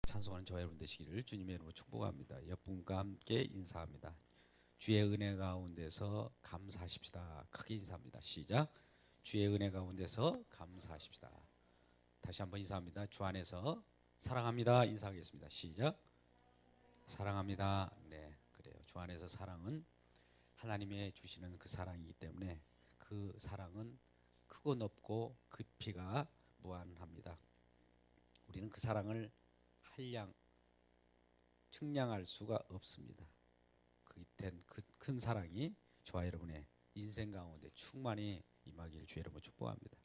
찬송하는 저와 여러분 되시기를 주님의 이름으로 축복합니다. 옆분과 함께 인사합니다. 주의 은혜 가운데서 감사하십시다. 크게 인사합니다. 시작. 주의 은혜 가운데서 감사하십시다. 다시 한번 인사합니다. 주 안에서 사랑합니다. 인사하겠습니다. 시작. 사랑합니다. 네, 그래요. 주 안에서 사랑은 하나님의 주시는 그 사랑이기 때문에 그 사랑은 크고 높고 깊이가 무한합니다. 우리는 그 사랑을 한량 측량할 수가 없습니다. 그땐 그 큰 사랑이 저와 여러분의 인생 가운데 충만히 임하기를 주의 이름으로 축복합니다.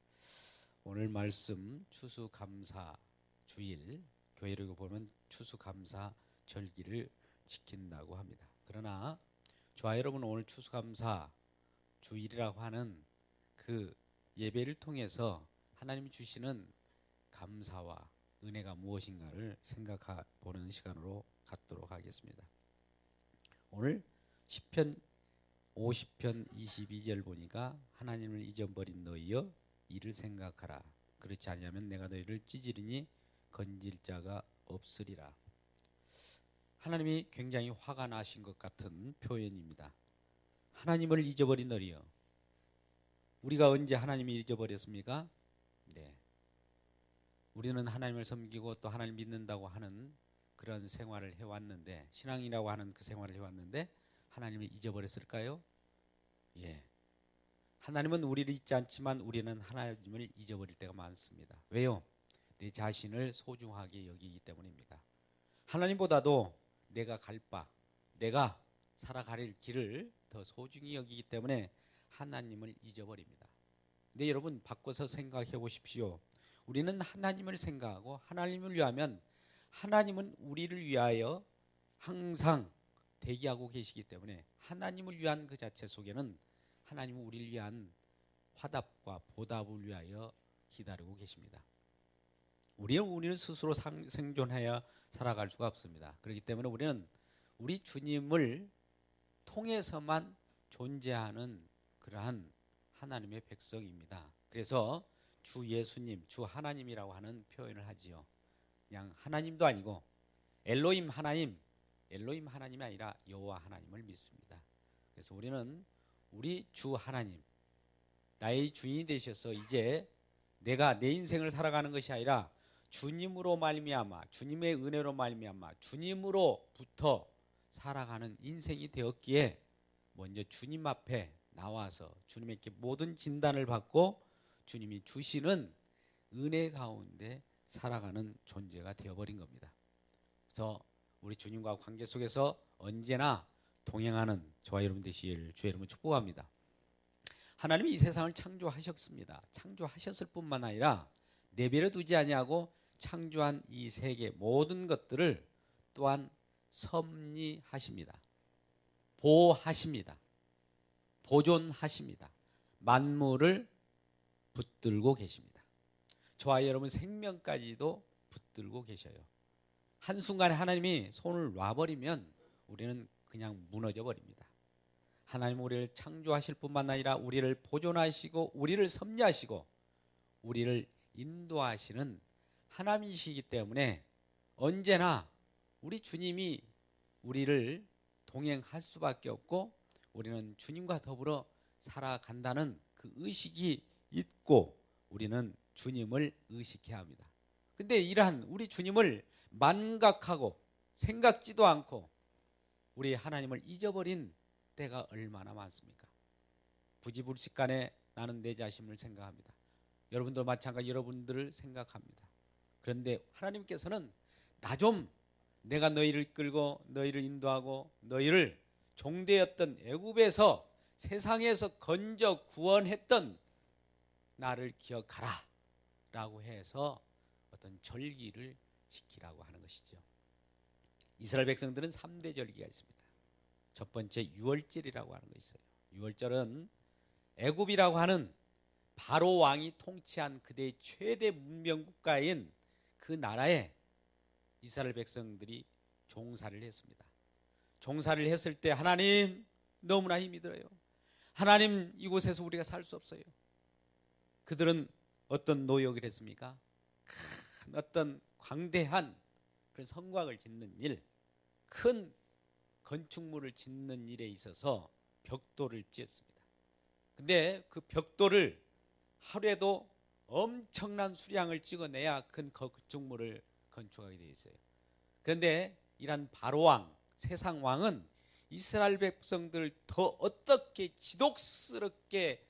오늘 말씀 추수감사 주일, 교회를 보면 추수감사 절기를 지킨다고 합니다. 그러나 저와 여러분 오늘 추수감사 주일이라고 하는 그 예배를 통해서 하나님이 주시는 감사와 은혜가 무엇인가를 생각해 보는 시간으로 갖도록 하겠습니다. 오늘 시편 50편 22절 보니까 하나님을 잊어버린 너희여 이를 생각하라. 그렇지 아니하면 내가 너희를 찢으리니 건질 자가 없으리라. 하나님이 굉장히 화가 나신 것 같은 표현입니다. 하나님을 잊어버린 너희여. 우리가 언제 하나님을 잊어버렸습니까? 네. 우리는 하나님을 섬기고 또 하나님을 믿는다고 하는 그런 생활을 해왔는데, 신앙이라고 하는 그 생활을 해왔는데 하나님을 잊어버렸을까요? 예. 하나님은 우리를 잊지 않지만 우리는 하나님을 잊어버릴 때가 많습니다. 왜요? 내 자신을 소중하게 여기기 때문입니다. 하나님보다도 내가 갈 바, 내가 살아갈 길을 더 소중히 여기기 때문에 하나님을 잊어버립니다. 근데 여러분 바꿔서 생각해 보십시오. 우리는 하나님을 생각하고 하나님을 위하면 하나님은 우리를 위하여 항상 대기하고 계시기 때문에 하나님을 위한 그 자체 속에는 하나님은 우리를 위한 화답과 보답을 위하여 기다리고 계십니다. 우리는 스스로 생존해야 살아갈 수가 없습니다. 그렇기 때문에 우리는 우리 주님을 통해서만 존재하는 그러한 하나님의 백성입니다. 그래서 주 예수님, 주 하나님이라고 하는 표현을 하지요. 그냥 하나님도 아니고 엘로힘 하나님이 아니라 여호와 하나님을 믿습니다. 그래서 우리는 우리 주 하나님, 나의 주인이 되셔서 이제 내가 내 인생을 살아가는 것이 아니라 주님으로 말미암아, 주님의 은혜로 말미암아, 주님으로부터 살아가는 인생이 되었기에 먼저 주님 앞에 나와서 주님에게 모든 진단을 받고 주님이 주시는 은혜 가운데 살아가는 존재가 되어버린 겁니다. 그래서 우리 주님과 관계 속에서 언제나 동행하는 저와 여러분 되시기를 주의 이름으로 축복합니다. 하나님이 이 세상을 창조하셨습니다. 창조하셨을 뿐만 아니라 내버려 두지 아니하고 창조한 이 세계 모든 것들을 또한 섭리하십니다. 보호하십니다. 보존하십니다. 만물을 붙들고 계십니다. 저와 여러분 생명까지도 붙들고 계셔요. 한순간에 하나님이 손을 놔버리면 우리는 그냥 무너져 버립니다. 하나님은 우리를 창조하실 뿐만 아니라 우리를 보존하시고 우리를 섭리하시고 우리를 인도하시는 하나님이시기 때문에 언제나 우리 주님이 우리를 동행할 수밖에 없고 우리는 주님과 더불어 살아간다는 그 의식이 있고 우리는 주님을 의식해야 합니다. 근데 이러한 우리 주님을 만각하고 생각지도 않고 우리 하나님을 잊어버린 때가 얼마나 많습니까? 부지불식간에 나는 내 자신을 생각합니다. 여러분도 마찬가지 여러분들을 생각합니다. 그런데 하나님께서는 내가 너희를 이끌고 너희를 인도하고 너희를 종되었던 애굽에서 세상에서 건져 구원했던 나를 기억하라 라고 해서 어떤 절기를 지키라고 하는 것이죠. 이스라엘 백성들은 3대 절기가 있습니다. 첫 번째 유월절이라고 하는 것이 있어요. 유월절은 애굽이라고 하는 바로 왕이 통치한 그대의 최대 문명 국가인 그 나라에 이스라엘 백성들이 종사를 했습니다. 종사를 했을 때 하나님 너무나 힘이 들어요. 하나님 이곳에서 우리가 살 수 없어요. 그들은 어떤 노역을 했습니까? 큰 어떤 광대한 그런 성곽을 짓는 일, 큰 건축물을 짓는 일에 있어서 벽돌을 찧었습니다. 근데 그 벽돌을 하루에도 엄청난 수량을 찍어내야 큰 건축물을 건축하게 되어 있어요. 그런데 이란 바로왕, 세상왕은 이스라엘 백성들을 더 어떻게 지독스럽게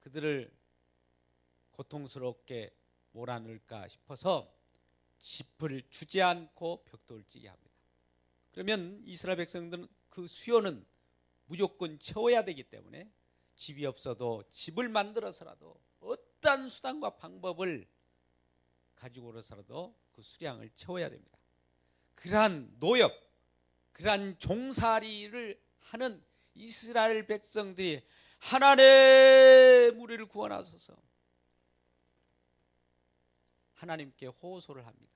그들을 고통스럽게 몰아넣을까 싶어서 짚을 주지 않고 벽돌을 찌게 합니다. 그러면 이스라엘 백성들은 그 수요는 무조건 채워야 되기 때문에 집이 없어도 집을 만들어서라도 어떠한 수단과 방법을 가지고서라도 그 수량을 채워야 됩니다. 그러한 노역, 그러한 종살이를 하는 이스라엘 백성들이 하나님 우리를 구원하소서 하나님께 호소를 합니다.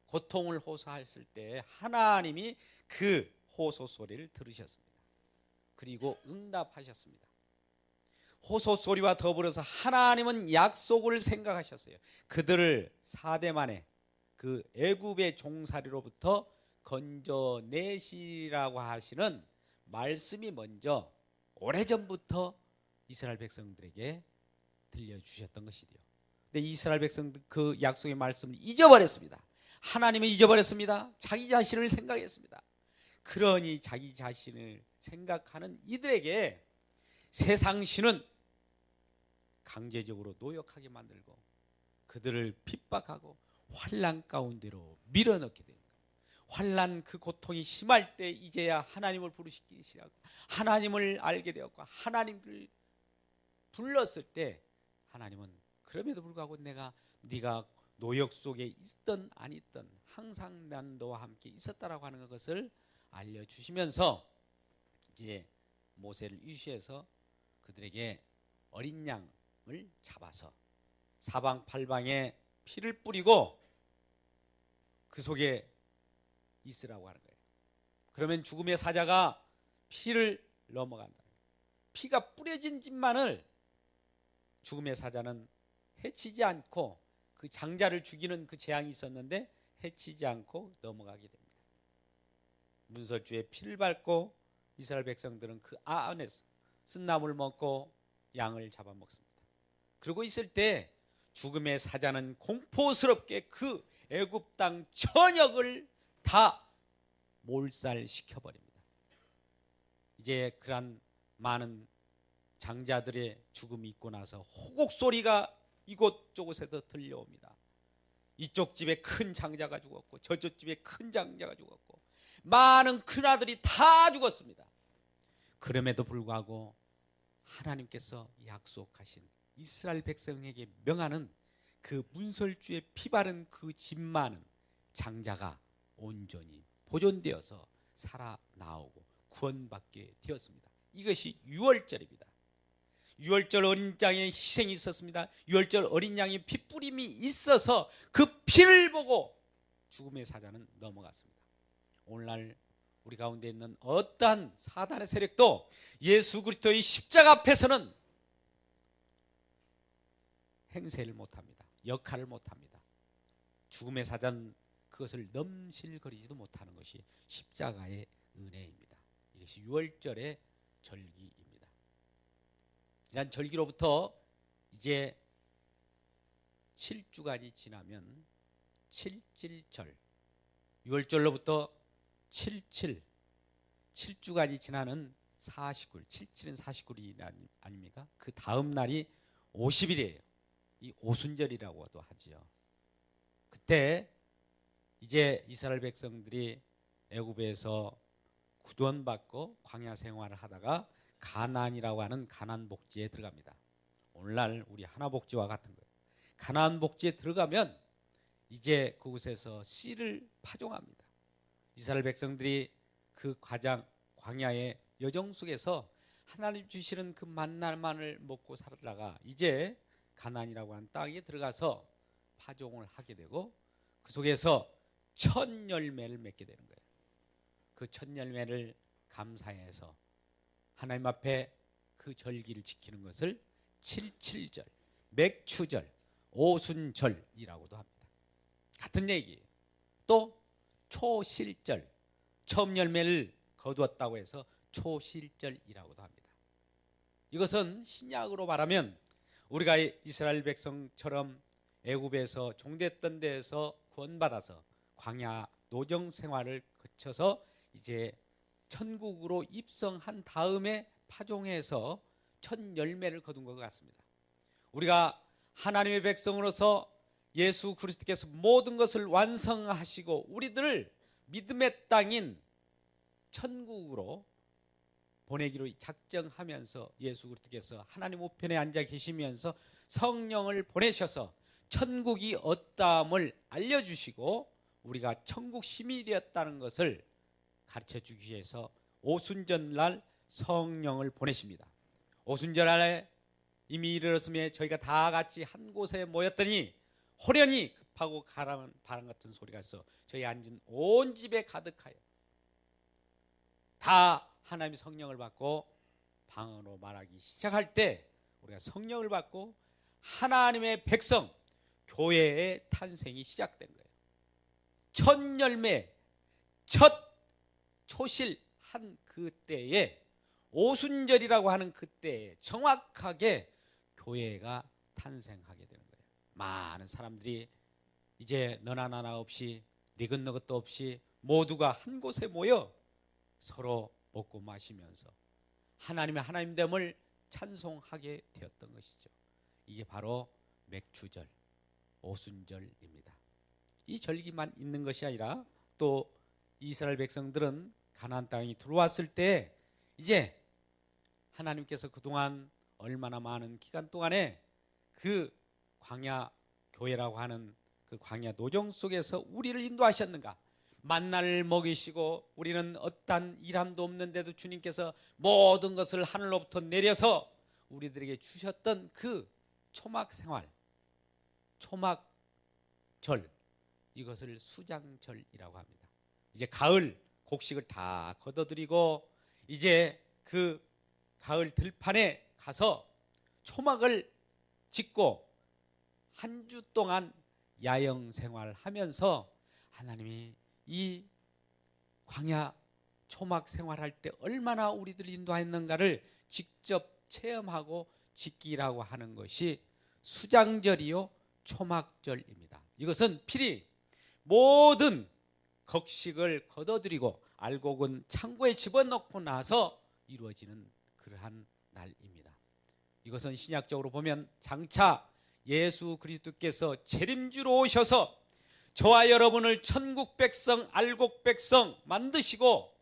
고통을 호소했을 때 하나님이 그 호소 소리를 들으셨습니다. 그리고 응답하셨습니다. 호소 소리와 더불어서 하나님은 약속을 생각하셨어요. 그들을 4대 만에 그 애굽의 종살이로부터 건져내시라고 하시는 말씀이 먼저 오래전부터 이스라엘 백성들에게 들려주셨던 것이지요. 근데 이스라엘 백성들 그 약속의 말씀을 잊어버렸습니다. 하나님은 잊어버렸습니다. 자기 자신을 생각했습니다. 그러니 자기 자신을 생각하는 이들에게 세상 신은 강제적으로 노역하게 만들고 그들을 핍박하고 환난 가운데로 밀어넣게 됩니다. 환난 그 고통이 심할 때 이제야 하나님을 부르시기 시작하고 하나님을 알게 되었고 하나님을 불렀을 때 하나님은 그럼에도 불구하고 네가 노역 속에 있든 안 있든 항상 난 너와 함께 있었다라고 하는 것을 알려주시면서 이제 모세를 유시해서 그들에게 어린 양을 잡아서 사방팔방에 피를 뿌리고 그 속에 있으라고 하는 거예요. 그러면 죽음의 사자가 피를 넘어간다. 피가 뿌려진 집만을 죽음의 사자는 해치지 않고 그 장자를 죽이는 그 재앙이 있었는데 해치지 않고 넘어가게 됩니다. 문설주에 피를 밟고 이스라엘 백성들은 그 안에서 쓴나물을 먹고 양을 잡아먹습니다. 그러고 있을 때 죽음의 사자는 공포스럽게 그 애굽 땅 전역을 다 몰살시켜버립니다. 이제 그런 많은 장자들의 죽음이 있고 나서 호곡 소리가 이곳저곳에서 들려옵니다. 이쪽 집에 큰 장자가 죽었고 저쪽 집에 큰 장자가 죽었고 많은 큰아들이 다 죽었습니다. 그럼에도 불구하고 하나님께서 약속하신 이스라엘 백성에게 명하는 그 문설주에 피 바른 그 집만은 장자가 온전히 보존되어서 살아나오고 구원받게 되었습니다. 이것이 유월절입니다. 유월절 어린 양의 희생이 있었습니다. 유월절 어린 양의 피뿌림이 있어서 그 피를 보고 죽음의 사자는 넘어갔습니다. 오늘날 우리 가운데 있는 어떠한 사단의 세력도 예수 그리스도의 십자가 앞에서는 행세를 못합니다. 역할을 못합니다. 죽음의 사자는 그것을 넘실거리지도 못하는 것이 십자가의 은혜입니다. 이것이 유월절의 절기입니다. 이런 절기로부터 이제 7주간이 지나면 칠칠절, 유월절로부터 7주간이 지나는 49일, 77은 49일이 아닙니까? 그 다음 날이 50일이에요. 이 오순절이라고도 하지요. 그때 이제 이스라엘 백성들이 애굽에서 구원받고 광야 생활을 하다가 가나안이라고 하는 가나안 복지에 들어갑니다. 오늘날 우리 하나복지와 같은 거예요. 가나안 복지에 들어가면 이제 그곳에서 씨를 파종합니다. 이스라엘 백성들이 그 광야의 여정 속에서 하나님 주시는 그 만나만을 먹고 살다가 이제 가나안이라고 하는 땅에 들어가서 파종을 하게 되고 그 속에서 첫 열매를 맺게 되는 거예요. 그 첫 열매를 감사해서 하나님 앞에 그 절기를 지키는 것을 칠칠절, 맥추절, 오순절이라고도 합니다. 같은 얘기예요. 또 초실절, 처음 열매를 거두었다고 해서 초실절이라고도 합니다. 이것은 신약으로 말하면 우리가 이스라엘 백성처럼 애굽에서 종됐던 데에서 구원받아서 광야 노정 생활을 거쳐서 이제 천국으로 입성한 다음에 파종해서 첫 열매를 거둔 것 같습니다. 우리가 하나님의 백성으로서 예수 그리스도께서 모든 것을 완성하시고 우리들을 믿음의 땅인 천국으로 보내기로 작정하면서 예수 그리스도께서 하나님 우편에 앉아 계시면서 성령을 보내셔서 천국이 어떠함을 알려주시고 우리가 천국 시민이 되었다는 것을 가르쳐주기 위해서 오순절날 성령을 보내십니다. 오순절날에 이미 이르렀음에 저희가 다 같이 한 곳에 모였더니 호련히 급하고 가라는 바람 같은 소리가 있어 저희 앉은 온 집에 가득하여 다 하나님의 성령을 받고 방언으로 말하기 시작할 때 우리가 성령을 받고 하나님의 백성 교회의 탄생이 시작된 거예요. 첫 열매, 첫 초실 한 그때에 오순절이라고 하는 그때에 정확하게 교회가 탄생하게 되는 거예요. 많은 사람들이 이제 너나 나나 없이 네 건너 것도 없이 모두가 한 곳에 모여 서로 먹고 마시면서 하나님의 하나님됨을 찬송하게 되었던 것이죠. 이게 바로 맥추절, 오순절입니다. 이 절기만 있는 것이 아니라 또 이스라엘 백성들은 가나안 땅에 들어왔을 때 이제 하나님께서 그동안 얼마나 많은 기간 동안에 그 광야 교회라고 하는 그 광야 노정 속에서 우리를 인도하셨는가. 만나를 먹이시고 우리는 어떠한 일함도 없는데도 주님께서 모든 것을 하늘로부터 내려서 우리들에게 주셨던 그 초막 생활, 초막절, 이것을 수장절이라고 합니다. 이제 가을 곡식을 다 걷어들이고 이제 그 가을 들판에 가서 초막을 짓고 한 주 동안 야영 생활하면서 하나님이 이 광야 초막 생활할 때 얼마나 우리들 인도했는가를 직접 체험하고 지키라고 하는 것이 수장절이요 초막절입니다. 이것은 필히 모든 곡식을 걷어들이고 알곡은 창고에 집어넣고 나서 이루어지는 그러한 날입니다. 이것은 신약적으로 보면 장차 예수 그리스도께서 재림주로 오셔서 저와 여러분을 천국 백성, 알곡 백성 만드시고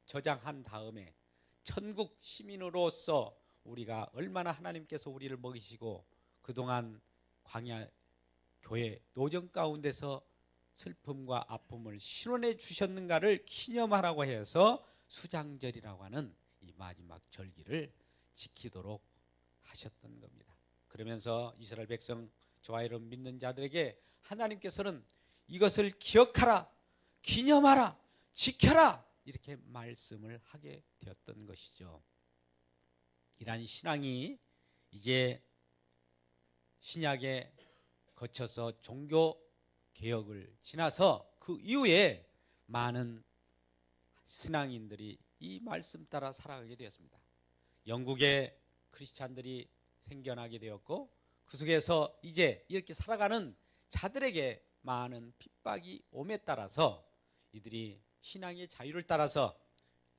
저장한 다음에 천국 시민으로서 우리가 얼마나 하나님께서 우리를 먹이시고 그동안 광야 교회 노정 가운데서 슬픔과 아픔을 실현해 주셨는가를 기념하라고 해서 수장절이라고 하는 이 마지막 절기를 지키도록 하셨던 겁니다. 그러면서 이스라엘 백성 저와 여러분 믿는 자들에게 하나님께서는 이것을 기억하라, 기념하라, 지켜라 이렇게 말씀을 하게 되었던 것이죠. 이러한 신앙이 이제 신약에 거쳐서 종교 개혁을 지나서 그 이후에 많은 신앙인들이 이 말씀 따라 살아가게 되었습니다. 영국의 크리스찬들이 생겨나게 되었고 그 속에서 이제 이렇게 살아가는 자들에게 많은 핍박이 옴에 따라서 이들이 신앙의 자유를 따라서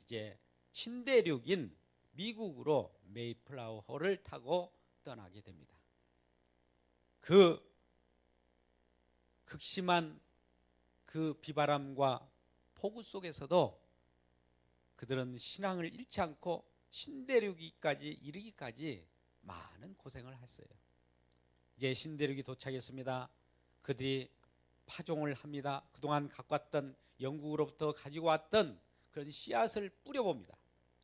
이제 신대륙인 미국으로 메이플라워호를 타고 떠나게 됩니다. 그 극심한 그 비바람과 폭우 속에서도 그들은 신앙을 잃지 않고 신대륙까지 이르기까지 많은 고생을 했어요. 이제 신대륙이 도착했습니다. 그들이 파종을 합니다. 그동안 갖고 왔던 영국으로부터 가지고 왔던 그런 씨앗을 뿌려봅니다.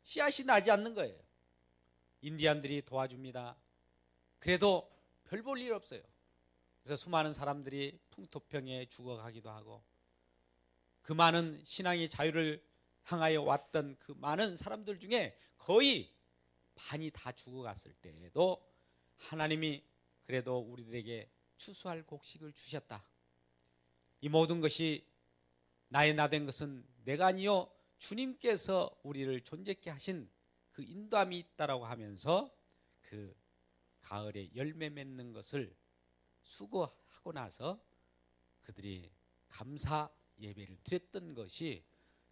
씨앗이 나지 않는 거예요. 인디안들이 도와줍니다. 그래도 별 볼 일 없어요. 그래서 수많은 사람들이 풍토병에 죽어가기도 하고 그 많은 신앙의 자유를 향하여 왔던 그 많은 사람들 중에 거의 반이 다 죽어갔을 때에도 하나님이 그래도 우리들에게 추수할 곡식을 주셨다. 이 모든 것이 나의 나 된 것은 내가 아니요 주님께서 우리를 존재케 하신 그 인도함이 있다라고 하면서 그 가을에 열매 맺는 것을 수고하고 나서 그들이 감사 예배를 드렸던 것이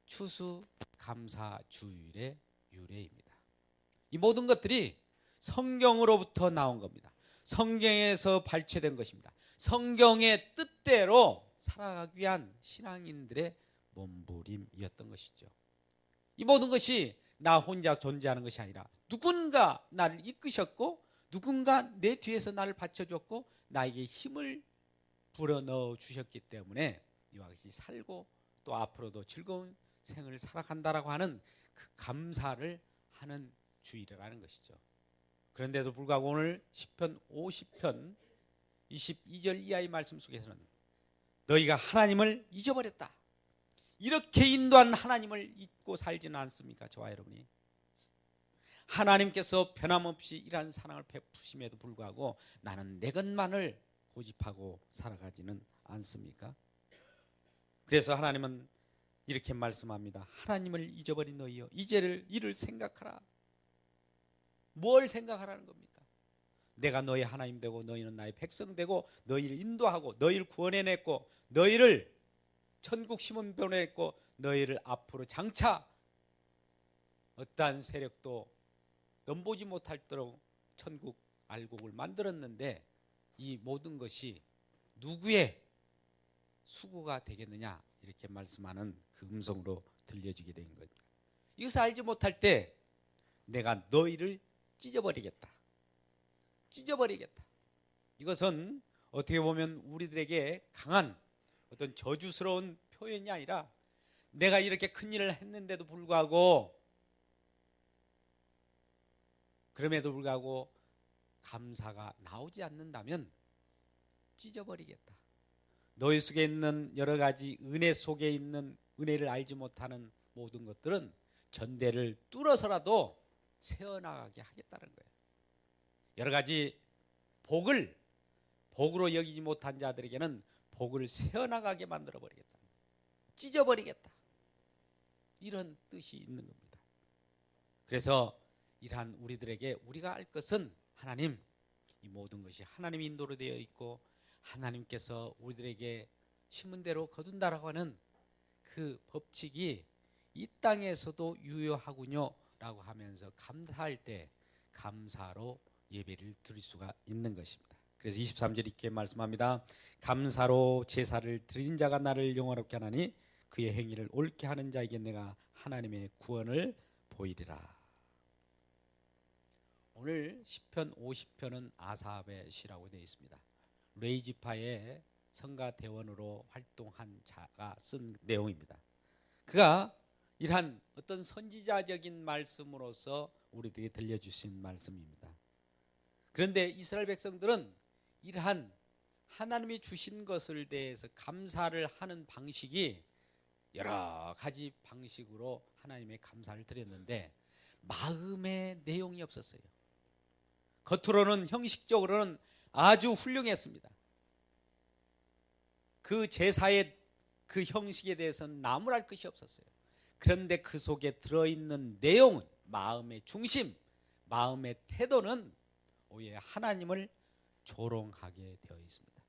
추수 감사 주일의 유래입니다. 이 모든 것들이 성경으로부터 나온 겁니다. 성경에서 발췌된 것입니다. 성경의 뜻대로 살아가기 위한 신앙인들의 몸부림이었던 것이죠. 이 모든 것이 나 혼자 존재하는 것이 아니라 누군가 나를 이끄셨고 누군가 내 뒤에서 나를 받쳐줬고 나에게 힘을 불어넣어 주셨기 때문에 이와 같이 살고 또 앞으로도 즐거운 생을 살아간다라고 하는 그 감사를 하는 주일이라는 것이죠. 그런데도 불구하고 오늘 시편 50편 22절 이하의 말씀 속에서는 너희가 하나님을 잊어버렸다. 이렇게 인도한 하나님을 잊고 살지는 않습니까? 저와 여러분이. 하나님께서 변함없이 이러한 사랑을 베푸심에도 불구하고 나는 내 것만을 고집하고 살아가지는 않습니까? 그래서 하나님은 이렇게 말씀합니다. 하나님을 잊어버린 너희여 이를 생각하라. 뭘 생각하라는 겁니까? 내가 너희 하나님 되고 너희는 나의 백성 되고 너희를 인도하고 너희를 구원해냈고 너희를 천국 심은 보냈고 너희를 앞으로 장차 어떠한 세력도 넘보지 못할도록 천국 알곡을 만들었는데 이 모든 것이 누구의 수고가 되겠느냐 이렇게 말씀하는 그 음성으로 들려지게 된 겁니다. 이것을 알지 못할 때 내가 너희를 찢어버리겠다. 이것은 어떻게 보면 우리들에게 강한 어떤 저주스러운 표현이 아니라 내가 이렇게 큰 일을 했는데도 불구하고 그럼에도 불구하고 감사가 나오지 않는다면 찢어버리겠다. 너희 속에 있는 여러 가지 은혜 속에 있는 은혜를 알지 못하는 모든 것들은 전대를 뚫어서라도 새어나가게 하겠다는 거예요. 여러 가지 복으로 여기지 못한 자들에게는 복을 새어나가게 만들어버리겠다. 찢어버리겠다. 이런 뜻이 있는 겁니다. 그래서 이러한 우리들에게 우리가 알 것은 하나님, 이 모든 것이 하나님의 인도로 되어 있고 하나님께서 우리들에게 심은 대로 거둔다라고 하는 그 법칙이 이 땅에서도 유효하군요 라고 하면서 감사할 때 감사로 예배를 드릴 수가 있는 것입니다. 그래서 23절 이렇게 말씀합니다. 감사로 제사를 드린 자가 나를 영화롭게 하나니 그의 행위를 옳게 하는 자에게 내가 하나님의 구원을 보이리라. 오늘 시편 50편은 아삽의 시라고 되어 있습니다. 레이지파의 성가대원으로 활동한 자가 쓴 내용입니다. 그가 이러한 어떤 선지자적인 말씀으로서 우리들에게 들려주신 말씀입니다. 그런데 이스라엘 백성들은 이러한 하나님이 주신 것을 대해서 감사를 하는 방식이 여러 가지 방식으로 하나님의 감사를 드렸는데 마음의 내용이 없었어요. 겉으로는 형식적으로는 아주 훌륭했습니다. 그 제사의 그 형식에 대해서는 나무랄 것이 없었어요. 그런데 그 속에 들어있는 내용은 마음의 중심, 마음의 태도는 오히려 하나님을 조롱하게 되어 있습니다.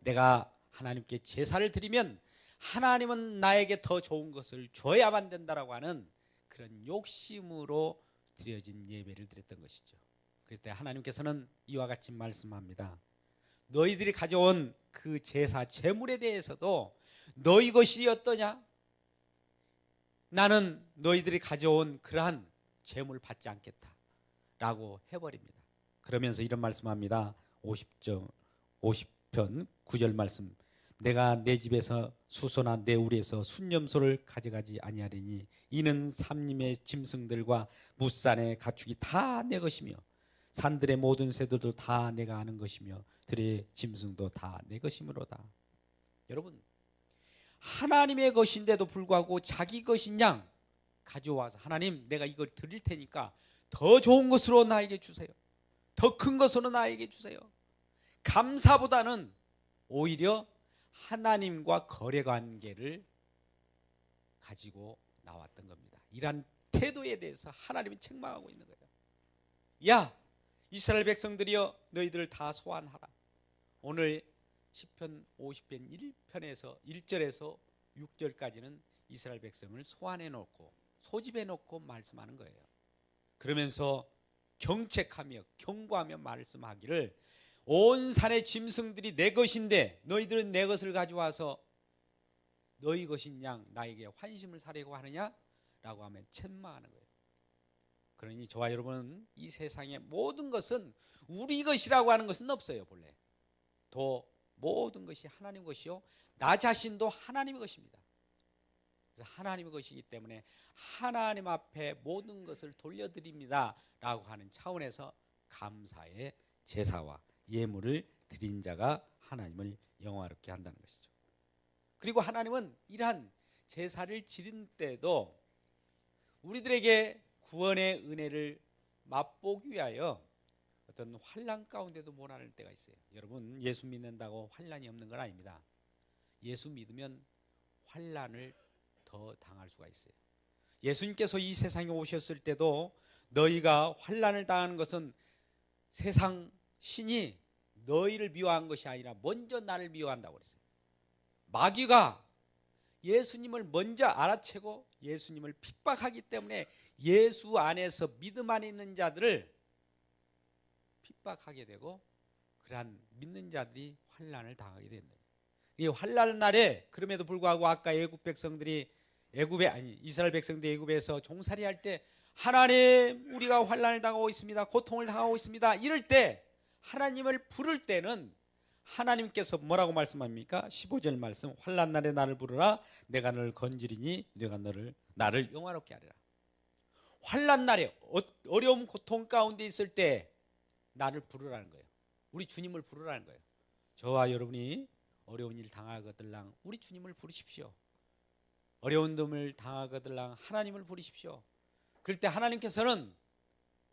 내가 하나님께 제사를 드리면 하나님은 나에게 더 좋은 것을 줘야만 된다라고 하는 그런 욕심으로 드려진 예배를 드렸던 것이죠. 그럴 때 하나님께서는 이와 같이 말씀합니다. 너희들이 가져온 그 제사 제물에 대해서도 너희 것이 어떠냐? 나는 너희들이 가져온 그러한 제물 받지 않겠다 라고 해버립니다. 그러면서 이런 말씀합니다. 50편 9절 말씀. 내가 내 집에서 수소나 내 우리에서 순념소를 가져가지 아니하리니 이는 삼림의 짐승들과 무산의 가축이 다 내 것이며 산들의 모든 새들도 다 내가 아는 것이며 들의 짐승도 다 내 것이므로다. 여러분, 하나님의 것인데도 불구하고 자기 것인 양 가져와서 하나님 내가 이걸 드릴 테니까 더 좋은 것으로 나에게 주세요. 더 큰 것으로 나에게 주세요. 감사보다는 오히려 하나님과 거래 관계를 가지고 나왔던 겁니다. 이러한 태도에 대해서 하나님은 책망하고 있는 거예요. 야, 이스라엘 백성들이여, 너희들을 다 소환하라. 오늘 시편 50편 1편에서 1절에서 6절까지는 이스라엘 백성을 소환해 놓고 소집해 놓고 말씀하는 거예요. 그러면서 경책하며 경고하며 말씀하기를, 온 산의 짐승들이 내 것인데 너희들은 내 것을 가져와서 너희 것인 양 나에게 환심을 사려고 하느냐? 라고 하면 책망하는 거예요. 그러니 저와 여러분은 이 세상의 모든 것은 우리 것이라고 하는 것은 없어요. 본래 또 모든 것이 하나님 것이요, 나 자신도 하나님의 것입니다. 그래서 하나님의 것이기 때문에 하나님 앞에 모든 것을 돌려드립니다 라고 하는 차원에서 감사의 제사와 예물을 드린 자가 하나님을 영화롭게 한다는 것이죠. 그리고 하나님은 이러한 제사를 지른 때도 우리들에게 구원의 은혜를 맛보기 위하여 어떤 환난 가운데도 몰아낼 때가 있어요. 여러분, 예수 믿는다고 환난이 없는 건 아닙니다. 예수 믿으면 환난을 더 당할 수가 있어요. 예수님께서 이 세상에 오셨을 때도 너희가 환난을 당하는 것은 세상 신이 너희를 미워한 것이 아니라 먼저 나를 미워한다고 그랬어요. 마귀가 예수님을 먼저 알아채고 예수님을 핍박하기 때문에 예수 안에서 믿음 안에 있는 자들을 핍박하게 되고, 그러한 믿는 자들이 환난을 당하게 된다. 이 환난 날에 그럼에도 불구하고 아까 이스라엘 백성들이 애굽에서 종살이할 때, 하나님, 우리가 환난을 당하고 있습니다, 고통을 당하고 있습니다, 이럴 때 하나님을 부를 때는 하나님께서 뭐라고 말씀합니까? 15절 말씀, 환난 날에 나를 부르라, 내가 너를 건지리니 내가 나를 영화롭게 하리라. 환난 날에 어려움 고통 가운데 있을 때 나를 부르라는 거예요. 우리 주님을 부르라는 거예요. 저와 여러분이 어려운 일 당하거들랑 우리 주님을 부르십시오. 어려운 놈을 당하거들랑 하나님을 부르십시오. 그럴 때 하나님께서는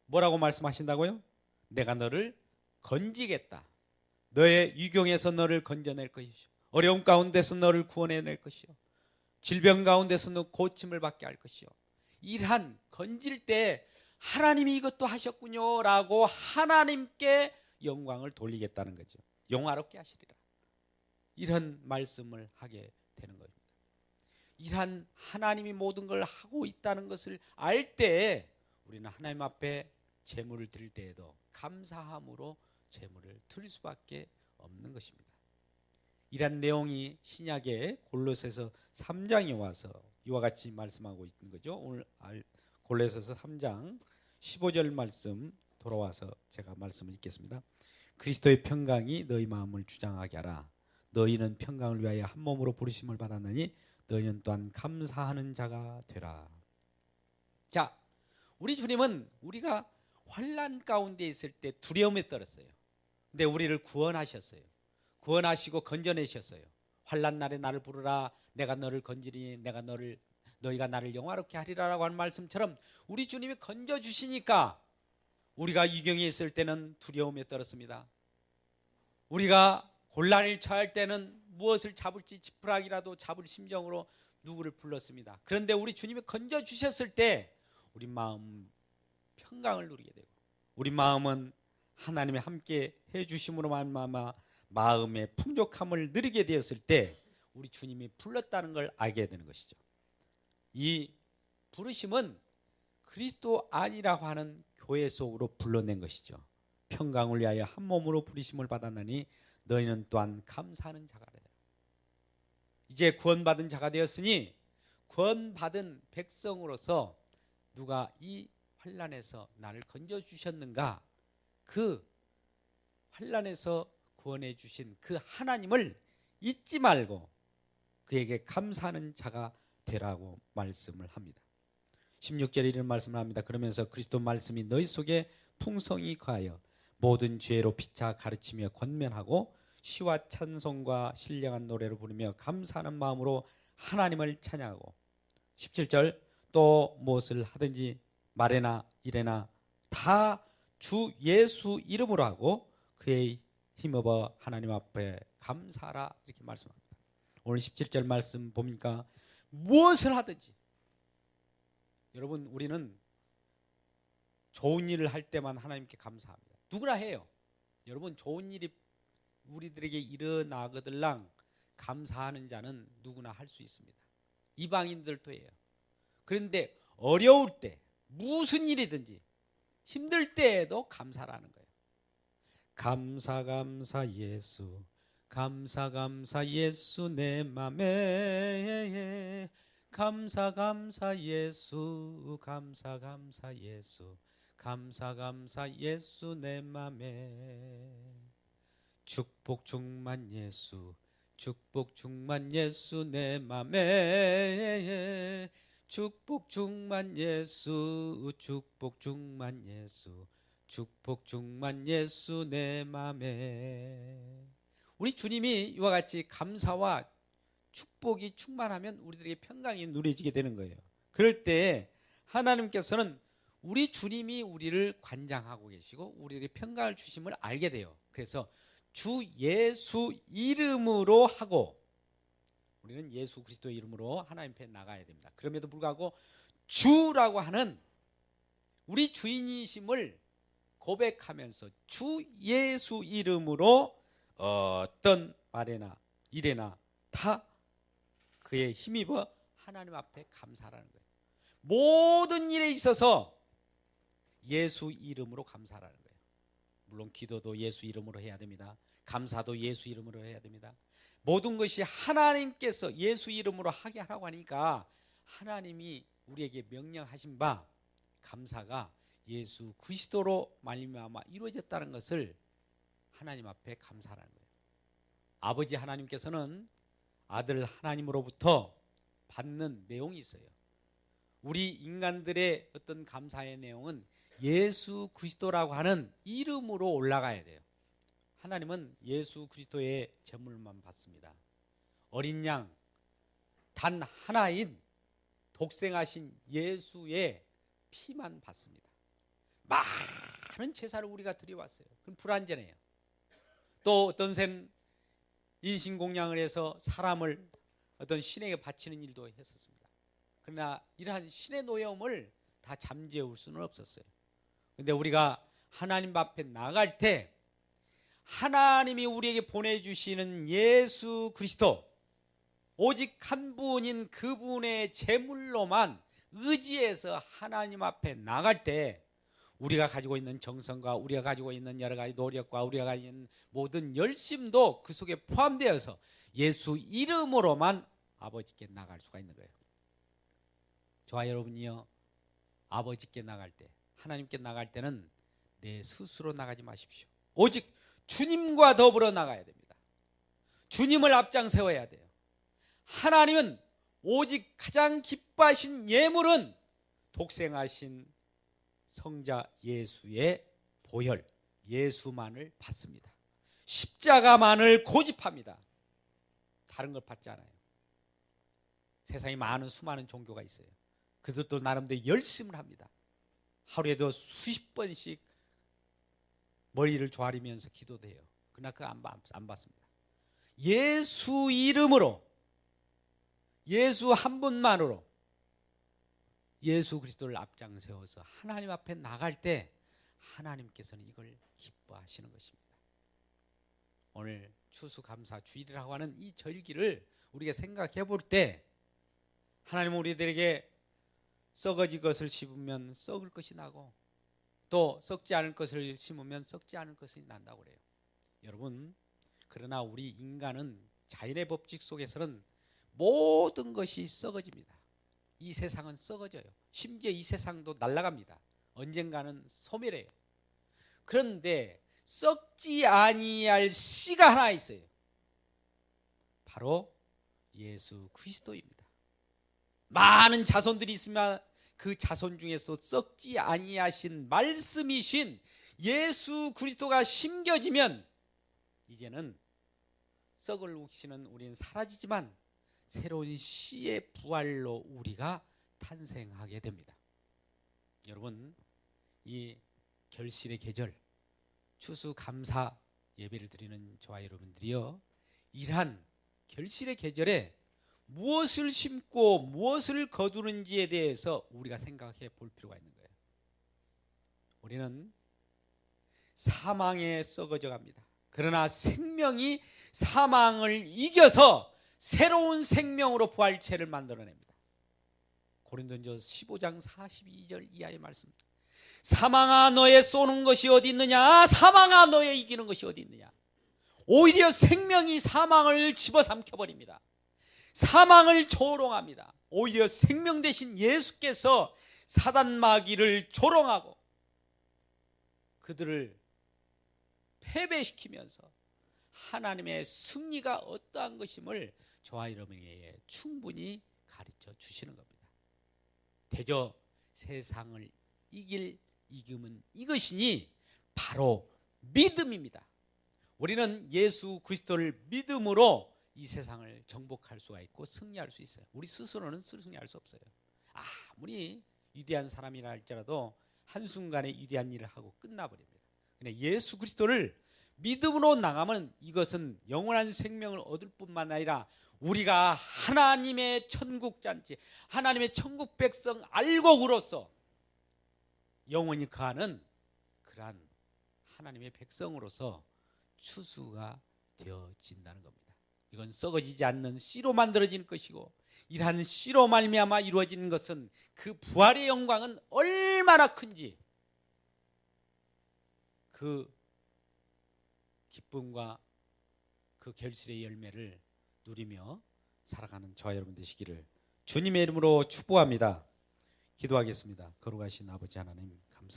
뭐라고 말씀하신다고요? 내가 너를 건지겠다. 너의 유경에서 너를 건져낼 것이요, 어려움 가운데서 너를 구원해낼 것이요, 질병 가운데서 너 고침을 받게 할 것이요. 이러한 건질 때 하나님이 이것도 하셨군요 라고 하나님께 영광을 돌리겠다는 거죠. 영화롭게 하시리라. 이런 말씀을 하게 되는 겁니다. 이러한 하나님이 모든 걸 하고 있다는 것을 알 때 우리는 하나님 앞에 제물을 드릴 때에도 감사함으로 제물을 드릴 수밖에 없는 것입니다. 이런 내용이 신약의 골로새서 3장에 와서 이와 같이 말씀하고 있는 거죠. 오늘 골로새서 3장 15절 말씀 돌아와서 제가 말씀을 읽겠습니다. 그리스도의 평강이 너희 마음을 주장하게 하라. 너희는 평강을 위하여 한 몸으로 부르심을 받았느니 너희는 또한 감사하는 자가 되라. 자, 우리 주님은 우리가 환난 가운데 있을 때 두려움에 떨었어요. 근데 우리를 구원하셨어요. 구원하시고 건져내셨어요. 환난 날에 나를 부르라, 내가 너를 건지리니 너희가 나를 영화롭게 하리라라고 하는 말씀처럼 우리 주님이 건져주시니까 우리가 이경에 있을 때는 두려움에 떨었습니다. 우리가 곤란을 처할 때는 무엇을 잡을지 지푸라기라도 잡을 심정으로 누구를 불렀습니다. 그런데 우리 주님이 건져주셨을 때 우리 마음 평강을 누리게 되고, 우리 마음은 하나님의 함께 해주심으로 말미암아 마음의 풍족함을 누리게 되었을 때 우리 주님이 불렀다는 걸 알게 되는 것이죠. 이 부르심은 그리스도 안이라고 하는 교회 속으로 불러낸 것이죠. 평강을 위하여 한 몸으로 부르심을 받았나니 너희는 또한 감사하는 자가 되라. 이제 구원받은 자가 되었으니 구원받은 백성으로서 누가 이 환난에서 나를 건져주셨는가, 그 환난에서 구원해 주신 그 하나님을 잊지 말고 그에게 감사하는 자가 되라고 말씀을 합니다. 16절에 이런 말씀을 합니다. 그러면서 그리스도 말씀이 너희 속에 풍성히 거하여 모든 죄로 피차 가르치며 권면하고 시와 찬송과 신령한 노래로 부르며 감사하는 마음으로 하나님을 찬양하고, 17절 또 무엇을 하든지 말에나 일에나 다 주 예수 이름으로 하고 그의 힘입어 하나님 앞에 감사하라, 이렇게 말씀합니다. 오늘 17절 말씀 보니까 무엇을 하든지. 여러분, 우리는 좋은 일을 할 때만 하나님께 감사합니다. 누구나 해요. 여러분, 좋은 일이 우리들에게 일어나거들랑 감사하는 자는 누구나 할 수 있습니다. 이방인들도 해요. 그런데 어려울 때, 무슨 일이든지 힘들 때에도 감사라는 거예요. 감사 감사 예수, 감사 감사 예수 내 맘에, 감사 감사 예수, 감사 감사 예수, 감사 감사 예수 내 맘에. 축복 충만 예수, 축복 충만 예수 내 맘에, 축복 충만 예수, 축복 충만 예수, 축복 충만 예수 내 맘에. 우리 주님이 이와 같이 감사와 축복이 충만하면 우리들에게 평강이 누려지게 되는 거예요. 그럴 때 하나님께서는 우리 주님이 우리를 관장하고 계시고 우리에게 평강을 주심을 알게 돼요. 그래서 주 예수 이름으로 하고, 우리는 예수 그리스도의 이름으로 하나님 앞에 나가야 됩니다. 그럼에도 불구하고 주라고 하는 우리 주인이심을 고백하면서 주 예수 이름으로 어떤 말에나 일에나 다 그에 힘입어 하나님 앞에 감사라는 거예요. 모든 일에 있어서 예수 이름으로 감사라는 거예요. 물론 기도도 예수 이름으로 해야 됩니다. 감사도 예수 이름으로 해야 됩니다. 모든 것이 하나님께서 예수 이름으로 하게 하라고 하니까 하나님이 우리에게 명령하신 바 감사가 예수 그리스도로 말미암아 이루어졌다는 것을 하나님 앞에 감사하는 거예요. 아버지 하나님께서는 아들 하나님으로부터 받는 내용이 있어요. 우리 인간들의 어떤 감사의 내용은 예수 그리스도라고 하는 이름으로 올라가야 돼요. 하나님은 예수 그리스도의 제물만 받습니다. 어린 양 단 하나인 독생하신 예수의 피만 받습니다. 많은 제사를 우리가 드려왔어요. 그럼 불완전해요. 또 어떤 셈 인신공양을 해서 사람을 어떤 신에게 바치는 일도 했었습니다. 그러나 이러한 신의 노여움을 다 잠재울 수는 없었어요. 그런데 우리가 하나님 앞에 나갈 때 하나님이 우리에게 보내주시는 예수 그리스도, 오직 한 분인 그분의 제물로만 의지해서 하나님 앞에 나갈 때 우리가 가지고 있는 정성과 우리가 가지고 있는 여러 가지 노력과 우리가 가지고 있는 모든 열심도 그 속에 포함되어서 예수 이름으로만 아버지께 나갈 수가 있는 거예요. 저와 여러분이요, 아버지께 나갈 때, 하나님께 나갈 때는 내 스스로 나가지 마십시오. 오직 주님과 더불어 나가야 됩니다. 주님을 앞장 세워야 돼요. 하나님은 오직 가장 기뻐하신 예물은 독생하신 성자 예수의 보혈, 예수만을 받습니다. 십자가만을 고집합니다. 다른 걸 받지 않아요. 세상에 많은 수많은 종교가 있어요. 그들도 나름대로 열심을 합니다. 하루에도 수십 번씩 머리를 조아리면서 기도도 해요. 그러나 그거 안 받습니다. 예수 이름으로, 예수 한 분만으로 예수 그리스도를 앞장 세워서 하나님 앞에 나갈 때 하나님께서는 이걸 기뻐하시는 것입니다. 오늘 추수감사 주일이라고 하는 이 절기를 우리가 생각해 볼 때 하나님은 우리들에게 썩어질 것을 심으면 썩을 것이 나고 또 썩지 않을 것을 심으면 썩지 않을 것이 난다고 그래요. 여러분, 그러나 우리 인간은 자연의 법칙 속에서는 모든 것이 썩어집니다. 이 세상은 썩어져요. 심지어 이 세상도 날아갑니다. 언젠가는 소멸해요. 그런데 썩지 아니할 씨가 하나 있어요. 바로 예수 그리스도입니다. 많은 자손들이 있으면 그 자손 중에서 썩지 아니하신 말씀이신 예수 그리스도가 심겨지면 이제는 썩을 욱시는 우리는 사라지지만 새로운 씨의 부활로 우리가 탄생하게 됩니다. 여러분, 이 결실의 계절, 추수감사 예배를 드리는 저와 여러분들이요, 이러한 결실의 계절에 무엇을 심고 무엇을 거두는지에 대해서 우리가 생각해 볼 필요가 있는 거예요. 우리는 사망에 썩어져 갑니다. 그러나 생명이 사망을 이겨서 새로운 생명으로 부활체를 만들어냅니다. 고린도전서 15장 42절 이하의 말씀입니다. 사망아 너의 쏘는 것이 어디 있느냐? 사망아 너의 이기는 것이 어디 있느냐? 오히려 생명이 사망을 집어삼켜버립니다. 사망을 조롱합니다. 오히려 생명 대신 예수께서 사단 마귀를 조롱하고 그들을 패배시키면서 하나님의 승리가 어떠한 것임을 저와 여러분에게 충분히 가르쳐 주시는 겁니다. 대저 세상을 이김은 이것이니 바로 믿음입니다. 우리는 예수 그리스도를 믿음으로 이 세상을 정복할 수가 있고 승리할 수 있어요. 우리 스스로는 승리할 수 없어요. 아무리 위대한 사람이라 할지라도 한순간에 위대한 일을 하고 끝나버립니다. 근데 예수 그리스도를 믿음으로 나가면 이것은 영원한 생명을 얻을 뿐만 아니라 우리가 하나님의 천국 잔치, 하나님의 천국 백성 알곡으로서 영원히 거하는 그러한 하나님의 백성으로서 추수가 되어진다는 겁니다. 이건 썩어지지 않는 씨로 만들어진 것이고 이러한 씨로 말미암아 이루어지는 것은 그 부활의 영광은 얼마나 큰지 그 기쁨과 그 결실의 열매를 누리며 살아가는 저와 여러분 되시기를 주님의 이름으로 축복합니다. 기도하겠습니다. 거룩하신 아버지 하나님 감사합니다.